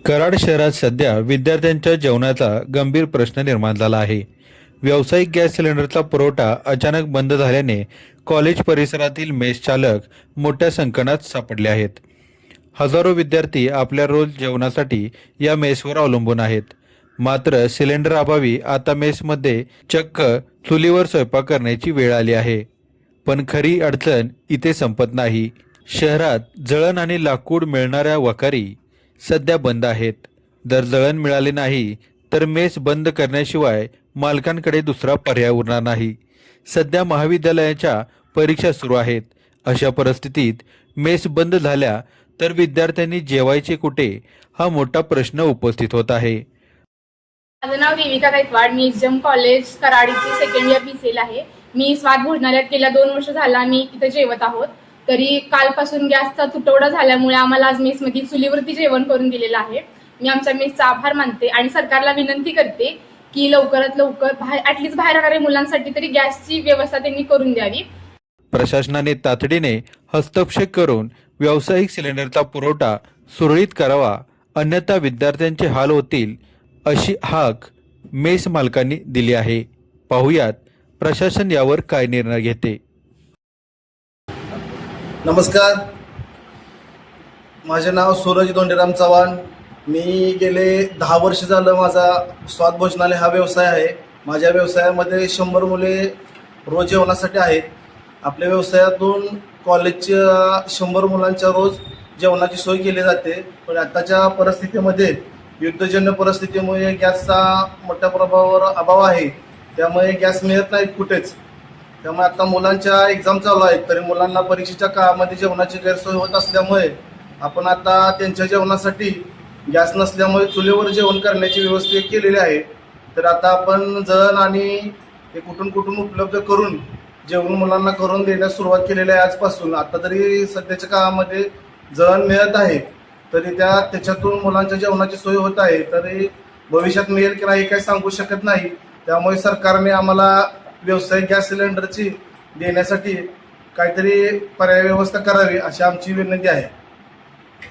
कराड शहरात सध्या विद्यार्थ्यांच्या जेवणाचा गंभीर प्रश्न निर्माण झाला आहे. व्यावसायिक गॅस सिलेंडरचा पुरवठा अचानक बंद झाल्याने कॉलेज परिसरातील मेस चालक मोठ्या संकटात सापडले आहेत. हजारो विद्यार्थी आपल्या रोज जेवणासाठी या मेसवर अवलंबून आहेत. मात्र सिलेंडर अभावी आता मेसमध्ये चक्क चुलीवर स्वयंपाक करण्याची वेळ आली आहे. पण खरी अडचण इथे संपत नाही. शहरात जळण आणि लाकूड मिळणाऱ्या वखारी सध्या बंद आहेत. जर जळण मिळाले नाही तर मेस बंद करण्याशिवाय मालकांकडे दुसरा पर्याय उरणार नाही. सध्या महाविद्यालयाच्या परीक्षा सुरू आहेत. अशा परिस्थितीत मेस बंद झाल्या तर विद्यार्थ्यांनी जेवायचे कुठे हा मोठा प्रश्न उपस्थित होत आहे. माझं नाव देविका गायकवाड. मी एचएम कॉलेज कराडीची सेकंड इयर बीसीएला आहे. मी स्वाद भोजनालयात गेल्या 2 वर्ष झाला मी इथे जेवत आहोत. तरी कालपासून गॅसचा तुटवडा झाल्यामुळे आम्हाला आज मेसमध्ये चुलीवरती जेवण करून दिलेलं आहे. मी आमच्या मेसचा आभार मानते आणि सरकारला विनंती करते की लवकरात लवकर ॲटलीस्ट बाहेर येणाऱ्या मुलांसाठी तरी गॅसची व्यवस्था त्यांनी करून द्यावी. प्रशासनाने तातडीने हस्तक्षेप करून व्यावसायिक सिलेंडरचा पुरवठा सुरळीत करावा, अन्यथा विद्यार्थ्यांचे हाल होतील, अशी हाक मेस मालकांनी दिली आहे. पाहुयात प्रशासन यावर काय निर्णय घेते. नमस्कार, माझे नाव सूरज दोंडेराम चव्हाण. मी गेले 10 वर्ष झालं माझा स्वाद भोजनालय हा व्यवसाय आहे. माझ्या व्यवसायामध्ये 100 मुले रोज जेवणासाठी आहेत. आपल्या व्यवसायातून कॉलेजच्या 100 मुलांच्या रोज जेवणाची सोय केली जाते. पण आताच्या परिस्थितीमध्ये युद्धजन्य परिस्थितीमुळे गॅसचा मोठ्या प्रभावावर अभाव आहे. त्यामुळे गॅस मिळत नाहीत कुठेच. त्यामुळे आता मुलांच्या एक्झाम चालू आहेत, तरी मुलांना परीक्षेच्या काळामध्ये जेवणाची गैरसोय होत असल्यामुळे आपण आता त्यांच्या जेवणासाठी गॅस नसल्यामुळे चुलीवर जेवण करण्याची व्यवस्था केलेली आहे. तर आता आपण जळण आणि ते कुठून उपलब्ध करून जेवण मुलांना करून देण्यास सुरुवात केलेली आहे आजपासून. आता तरी सध्याच्या काळामध्ये जळण मिळत आहे, तरी त्याच्यातून मुलांच्या जेवणाची सोय होत आहे. तरी भविष्यात मिळेल की नाही काही सांगू शकत नाही. त्यामुळे सरकारने आम्हाला व्यावसायिक गॅस सिलेंडरची देण्यासाठी काहीतरी पर्याय व्यवस्था करावी अशी आमची विनंती आहे.